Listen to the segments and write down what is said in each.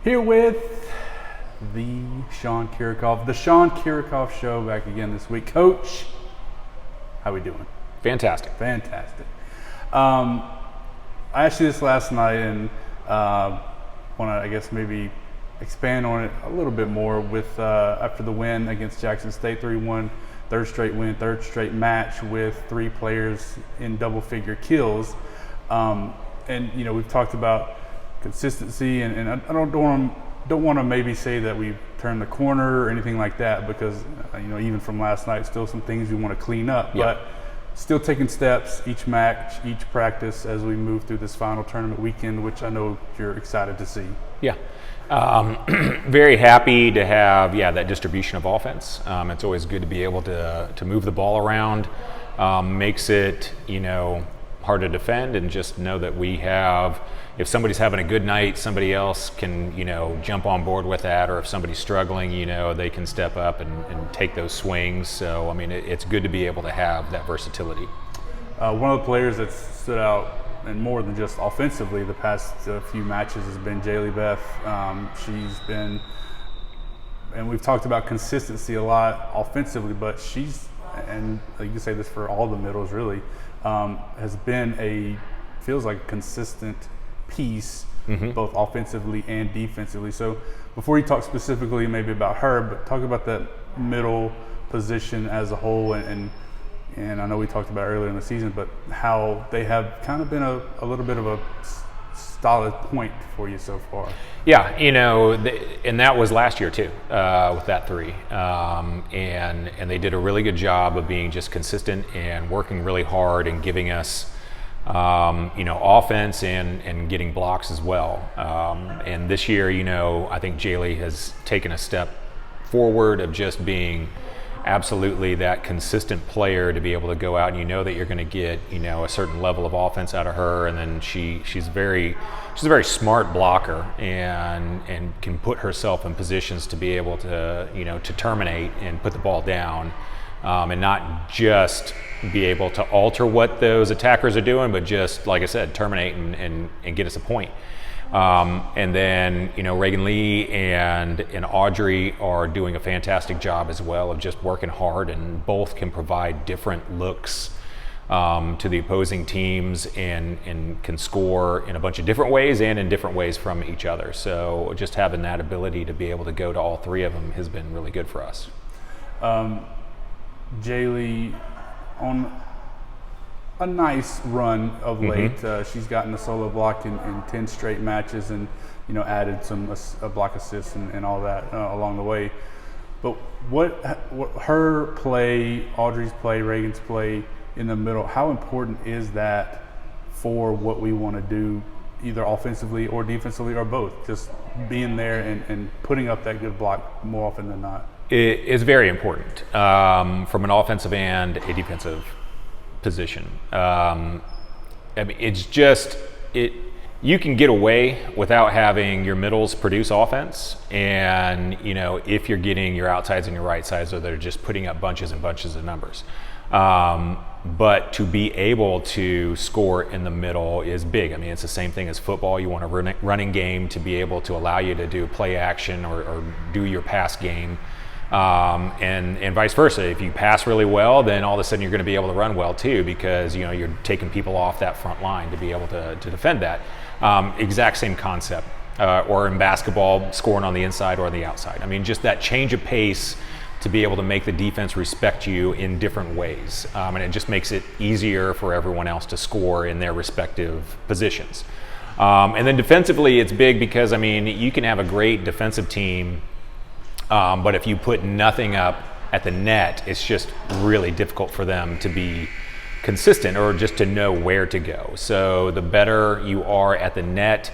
Here with the Sean Kiracofe, the Sean Kiracofe Show, back again this week. Coach, how we doing? Fantastic. Fantastic. I asked you this last night, and want to, I guess, maybe expand on it a little bit more with after the win against Jackson State, 3-1, third straight win, third straight match with 3 players in double-figure kills. And you know, we've talked about consistency, and I don't want to maybe say that we've turned the corner or anything like that, because you know, even from last night, still some things we want to clean up. Yep. But still taking steps each match, each practice as we move through this final tournament weekend, which I know you're excited to see. Yeah. Very happy to have that distribution of offense. It's always good to be able to move the ball around. Makes it, you know, hard to defend, and just know that we have, if somebody's having a good night, somebody else can, you know, jump on board with that, or if somebody's struggling, you know, they can step up and take those swings. So, I mean, it's good to be able to have that versatility. One of the players that stood out, and more than just offensively, the past few matches has been Jaylee Beth. She's been, and we've talked about consistency a lot offensively, but she's, and you can say this for all the middles really, has been feels like a consistent piece, both offensively and defensively. So before you talk specifically maybe about her, but talk about that middle position as a whole, and I know we talked about earlier in the season, but how they have kind of been a little bit of a solid point for you so far. Yeah, you know, and that was last year too, with that 3. And they did a really good job of being just consistent and working really hard and giving us, you know, offense and getting blocks as well. And this year, you know, I think Jaylee has taken a step forward of just being absolutely that consistent player, to be able to go out and you know that you're going to get, you know, a certain level of offense out of her. And then she's a very smart blocker, and can put herself in positions to be able to, you know, to terminate and put the ball down, and not just be able to alter what those attackers are doing, but just, like I said, terminate and get us a point. And then, you know, Reagan Lee and Audrey are doing a fantastic job as well of just working hard, and both can provide different looks to the opposing teams, and can score in a bunch of different ways and in different ways from each other. So just having that ability to be able to go to all 3 of them has been really good for us. Jaylee on a nice run of late. She's gotten a solo block in 10 straight matches, and you know, added some block assists and all that along the way. But what her play, Audrey's play, Reagan's play in the middle, how important is that for what we want to do, either offensively or defensively or both? Just being there and putting up that good block more often than not. It is very important from an offensive and a defensive position. I mean, it's just you can get away without having your middles produce offense, and you know, if you're getting your outsides and your right sides, so they're just putting up bunches and bunches of numbers. But to be able to score in the middle is big. I mean, it's the same thing as football. You want a running game to be able to allow you to do play action or do your pass game. And vice versa. If you pass really well, then all of a sudden you're going to be able to run well too, because you know, you're taking people off that front line to be able to defend that. Exact same concept. Or in basketball, scoring on the inside or on the outside. I mean, just that change of pace to be able to make the defense respect you in different ways. And it just makes it easier for everyone else to score in their respective positions. And then defensively, it's big because, I mean, you can have a great defensive team, but if you put nothing up at the net, it's just really difficult for them to be consistent or just to know where to go. So the better you are at the net,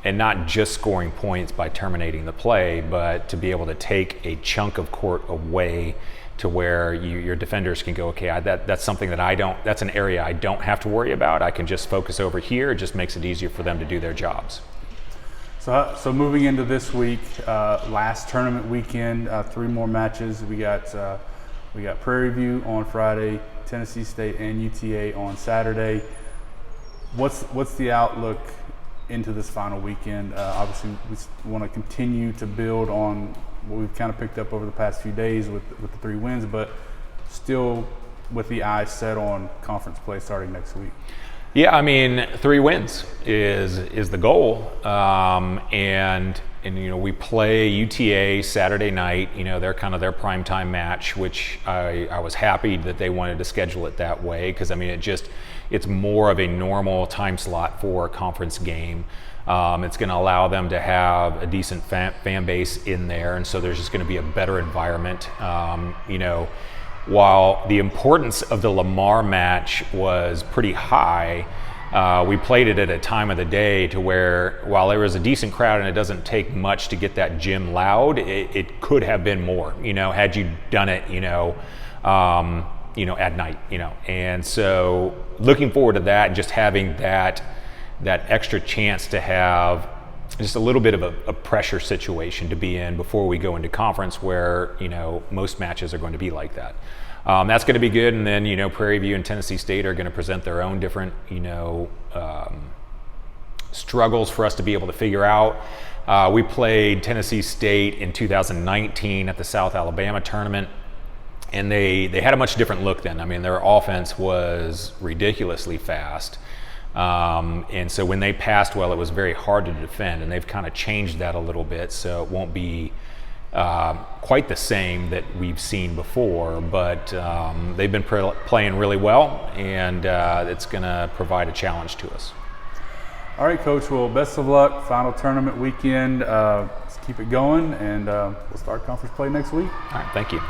and not just scoring points by terminating the play, but to be able to take a chunk of court away to where your defenders can go, okay, that's something that that's an area I don't have to worry about. I can just focus over here. It just makes it easier for them to do their jobs. So moving into this week, last tournament weekend, 3 more matches. We got Prairie View on Friday, Tennessee State and UTA on Saturday. What's the outlook into this final weekend. Obviously, we want to continue to build on what we've kind of picked up over the past few days with the 3 wins, but still with the eyes set on conference play starting next week. Yeah, I mean, 3 wins is the goal, and we play UTA Saturday night. They're kind of their primetime match, which I was happy that they wanted to schedule it that way, because I mean it's more of a normal time slot for a conference game. It's going to allow them to have a decent fan base in there, and so there's just going to be a better environment. While the importance of the Lamar match was pretty high, we played it at a time of the day to where, while there was a decent crowd and it doesn't take much to get that gym loud, it could have been more, had you done it, at night, And so looking forward to that, and just having that extra chance to have just a little bit of a pressure situation to be in before we go into conference, where most matches are going to be like that. That's going to be good. And then Prairie View and Tennessee State are going to present their own different struggles for us to be able to figure out. We played Tennessee State in 2019 at the South Alabama tournament, and they had a much different look then. I mean, their offense was ridiculously fast. And so when they passed well, it was very hard to defend, and they've kind of changed that a little bit, so it won't be quite the same that we've seen before, but they've been playing really well, and it's going to provide a challenge to us. All right, Coach. Well, best of luck. Final tournament weekend. Let's keep it going, and we'll start conference play next week. All right, thank you.